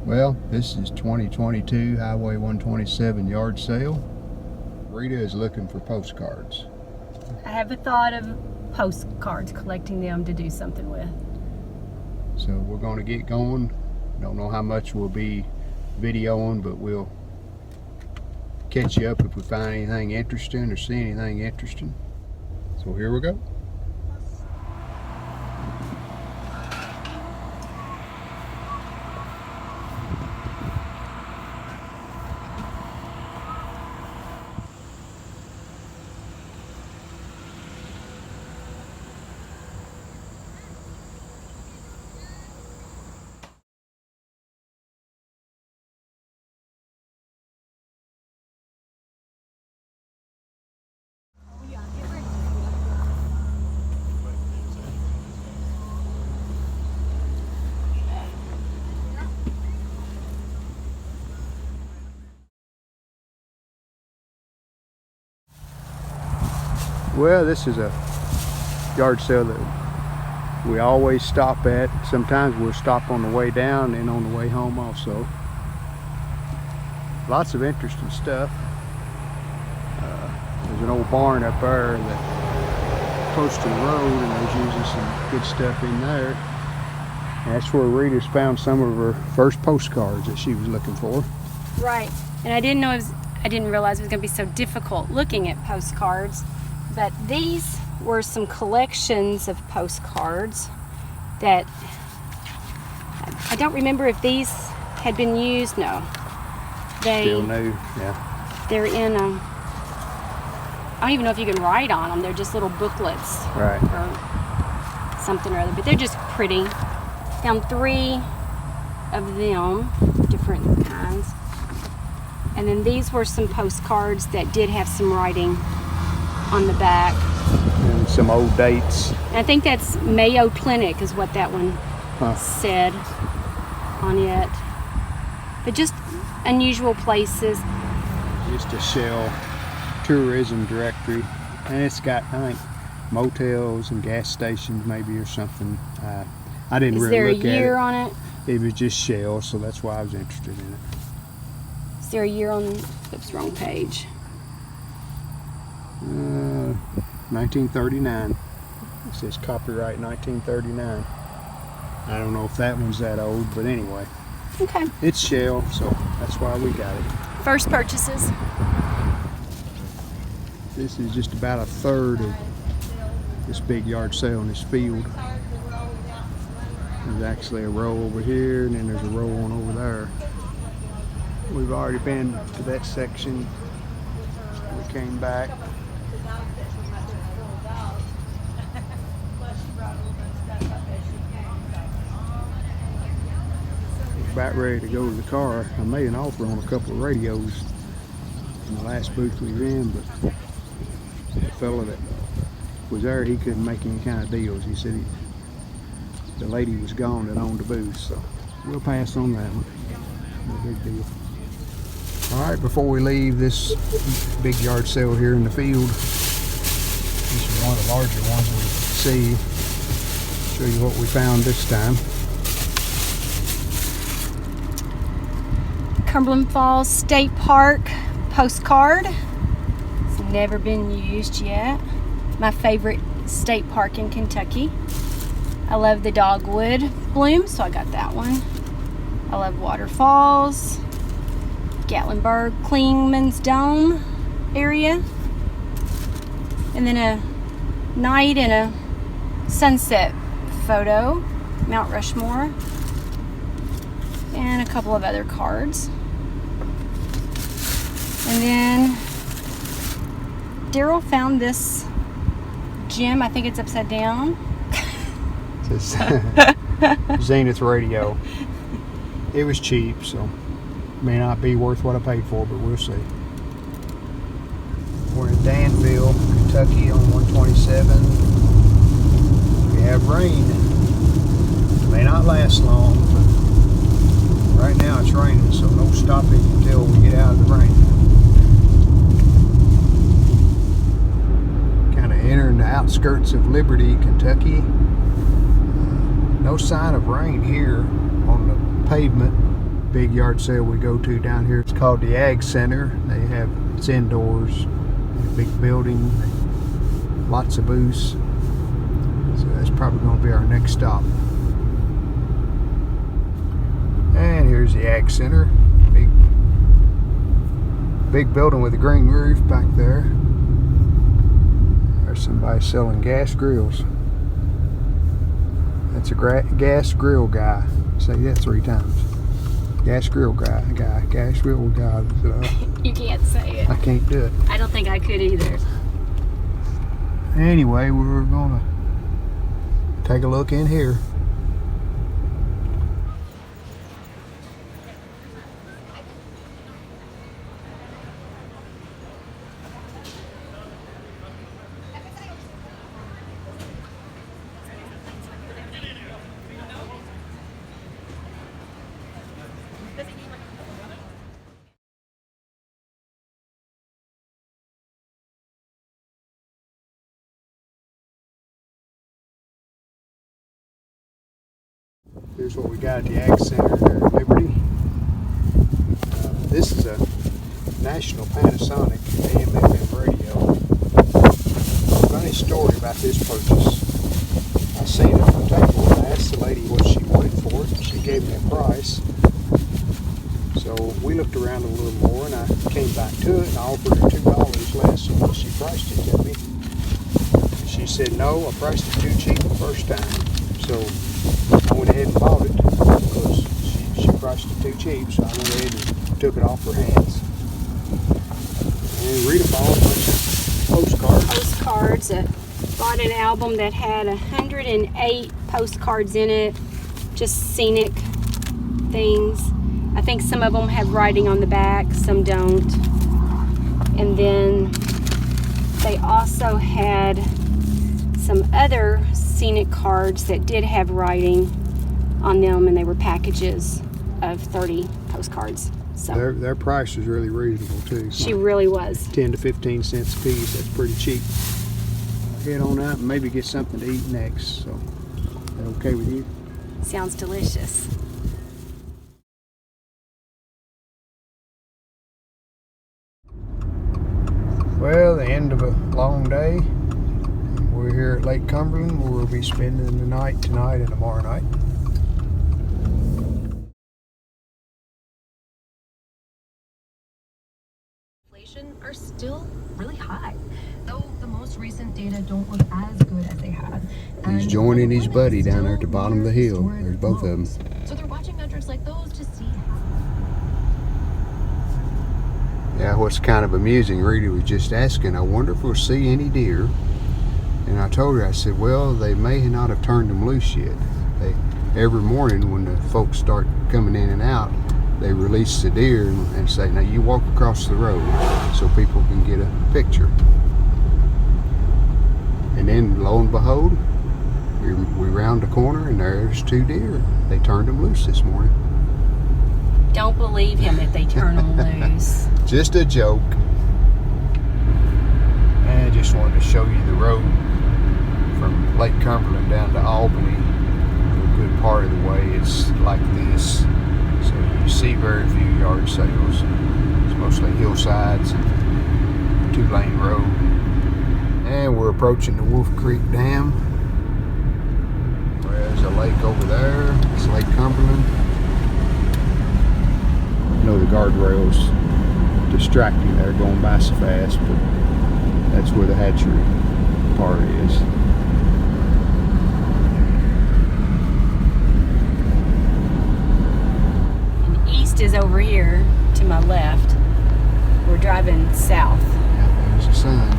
Well, this is 2022 Highway 127 yard sale. Rita is looking for postcards. I have a thought of postcards, collecting them to do something with. So we're going to get going. Don't know how much we'll be videoing, but we'll catch you up if we find anything interesting or see anything interesting. So here we go. Well, this is a yard sale that we always stop at. Sometimes we'll stop on the way down and on the way home also. Lots of interesting stuff. There's an old barn up there that close to the road, and there's usually some good stuff in there. And that's where Rita's found some of her first postcards that she was looking for. Right, and I didn't realize it was going to be so difficult looking at postcards. But these were some collections of postcards that I don't remember if these had been used. No, Still new, yeah. They're in a, I don't even know if you can write on them. They're just little booklets, Right. or something or other. But they're just pretty. Found 3 of them, different kinds. And then these were some postcards that did have some writing on the back. And some old dates. And I think that's Mayo Clinic is what that one said on it. But just unusual places. Just a shell tourism directory. And it's got, I think, motels and gas stations maybe or something. I didn't Is really there a look at year it. on it? It was just shell, so that's why I was interested in it. Is there a year on, oops, wrong page. 1939. It says copyright 1939. I don't know if that one's that old, but anyway. Okay. It's shell, so that's why we got it. First purchases. This is just about a third of this big yard sale in this field. There's actually a row over here, and then there's a row on over there. We've already been to that section. We came back. About ready to go to the car. I made an offer on a couple of radios in the last booth we were in, but the fella that was there, he couldn't make any kind of deals. He said the lady was gone that owned the booth, so we'll pass on that one. No big deal. All right, before we leave this big yard sale here in the field, this is one of the larger ones we see. Show you what we found this time. Cumberland Falls State Park postcard. It's never been used yet. My favorite state park in Kentucky. I love the dogwood bloom, so I got that one. I love waterfalls. Gatlinburg, Klingman's Dome area. And then a night and a sunset photo, Mount Rushmore. And a couple of other cards. And then Daryl found this gem. I think it's upside down. It says Zenith radio. It was cheap, so may not be worth what I paid for, but we'll see. We're in Danville, Kentucky on 127. We have rain. It may not last long, but right now it's raining, so no stopping until we get out of the rain. Kind of entering the outskirts of Liberty, Kentucky. No sign of rain here on the pavement. big yard sale we go to down here. It's called the Ag Center. It's indoors, big building, lots of booths. So that's probably going to be our next stop. And here's the Ag Center. Big building with a green roof back there. There's somebody selling gas grills. That's a gas grill guy. Say that 3 times. Gas grill guy. Gas grill guy. You can't say it. I can't do it. I don't think I could either. Anyway, we're gonna take a look in here. Here's what we got at the Ag Center there at Liberty. This is a National Panasonic AM/FM radio. Funny story about this purchase. I seen it on the table. I asked the lady what she wanted for it. She gave me a price. So we looked around a little more, and I came back to it and I offered her $2 less than what she priced it to me. She said no, I priced it too cheap the first time. So I went ahead and bought it because she priced it too cheap, so I went ahead and took it off her hands. And Rita bought a bunch of postcards. Postcards. Bought an album that had 108 postcards in it, just scenic things. I think some of them have writing on the back, some don't. And then they also had some other scenic cards that did have writing on them, and they were packages of 30 postcards. So Their price was really reasonable too. she really was. 10 to 15 cents a piece. That's pretty cheap. Head on out and maybe get something to eat next. So, is that okay with you? Sounds delicious. Well, the end of a long day. We're here at Lake Cumberland, where we'll be spending the night tonight and tomorrow night. Inflation are still really high, though the most recent data don't look as good as they had. He's joining his buddy down there at the bottom of the hill. There's both of them. So they're watching metrics like those to see how. Yeah, what's kind of amusing, Rita was just asking, I wonder if we'll see any deer. And I told her, I said, well, they may not have turned them loose yet. Every morning when the folks start coming in and out, they release the deer and say, now you walk across the road so people can get a picture. And then lo and behold, we round the corner and there's 2 deer. They turned them loose this morning. Don't believe him if they turn them loose. Just a joke. And I just wanted to show you the road from Lake Cumberland down to Albany. A good part of the way it's like this. So you see very few yard sales. It's mostly hillsides and 2-lane road. And we're approaching the Wolf Creek Dam. There's a lake over there. It's Lake Cumberland. I know the guardrail's distracting there going by so fast, but that's where the hatchery part is. And east is over here to my left. We're driving south. Yeah, there's the sign.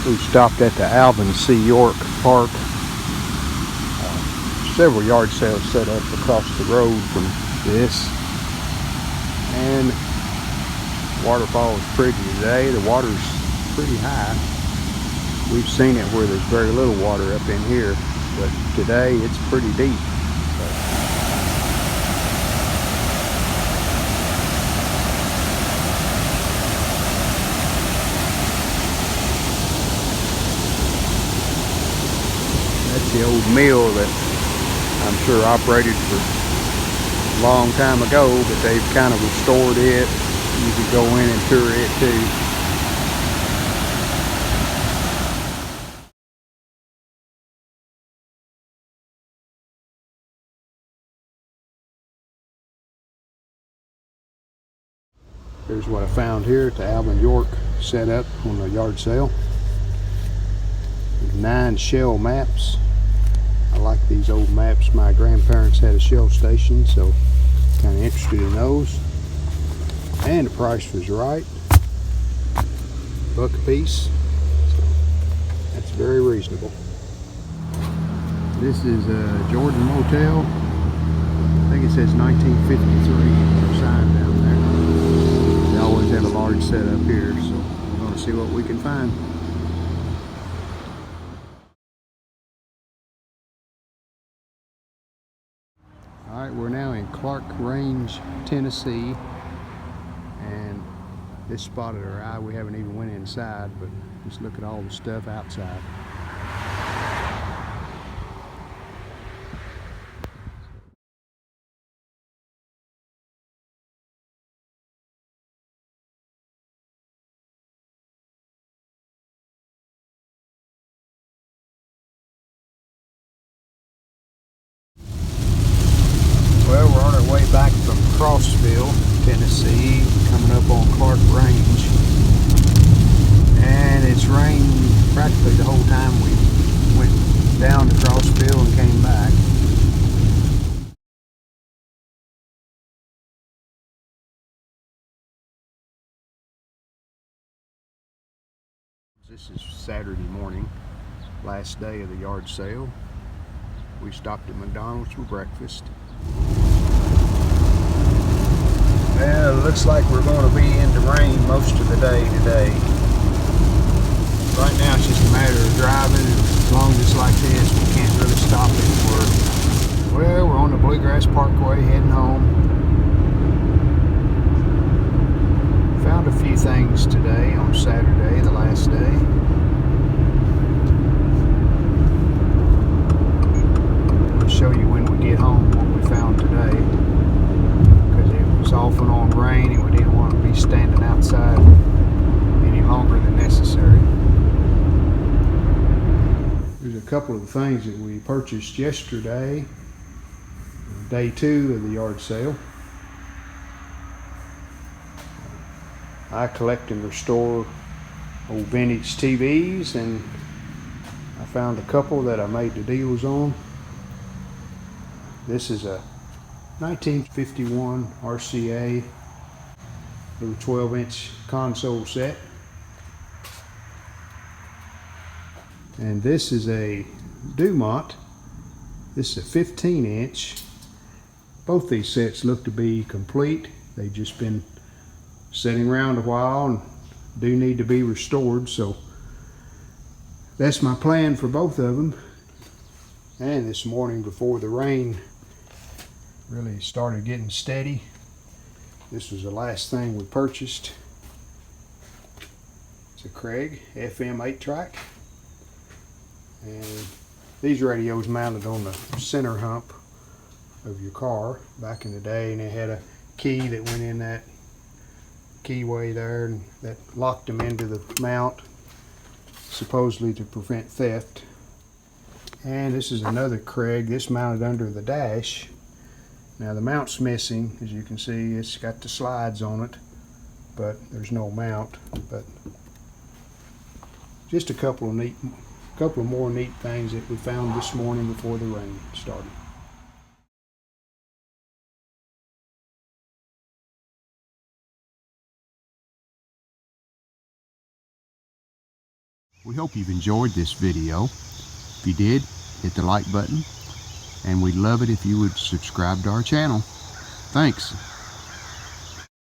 We stopped at the Alvin C. York Park. Several yard sales set up across the road from this. And waterfall is pretty today. The water's pretty high. We've seen it where there's very little water up in here, but today it's pretty deep. the old mill that I'm sure operated for a long time ago, but they've kind of restored it. You can go in and tour it too. Here's what I found here at the Alvin York setup on the yard sale. 9 shell maps. I like these old maps. My grandparents had a shell station, so kind of interested in those. And the price was right. $1 a piece. So that's very reasonable. This is a Jordan Motel. I think it says 1953 sign down there. They always have a large setup here, so we're going to see what we can find. Alright, we're now in Clark Range, Tennessee, and this spotted our eye. We haven't even went inside, but just look at all the stuff outside. Well, we're on our way back from Crossville, Tennessee, coming up on Clark Range. And it's rained practically the whole time we went down to Crossville and came back. This is Saturday morning, last day of the yard sale. We stopped at McDonald's for breakfast. Well, it looks like we're going to be in the rain most of the day today. Right now it's just a matter of driving, and as long as it's like this, we can't really stop anywhere. Well, we're on the Bluegrass Parkway heading home. Found a few things today on Saturday, the last day. I'll show you when we get home what we found today, because it was off and on rain and we didn't want to be standing outside any longer than necessary. There's a couple of the things that we purchased yesterday, day 2 of the yard sale. I collect and restore old vintage TVs, and I found a couple that I made the deals on. This is a 1951 RCA little 12-inch console set. And this is a Dumont. This is a 15-inch. Both these sets look to be complete. They've just been sitting around a while and do need to be restored, so that's my plan for both of them. And this morning, before the rain really started getting steady, this was the last thing we purchased. It's a Craig FM 8-track, and these radios mounted on the center hump of your car back in the day, and they had a key that went in that keyway there, and that locked them into the mount, supposedly to prevent theft. And this is another Craig. This mounted under the dash. Now the mount's missing, as you can see. It's got the slides on it, but there's no mount. But just a couple of more neat things that we found this morning before the rain started. We hope you've enjoyed this video. If you did, hit the like button, and we'd love it if you would subscribe to our channel. Thanks.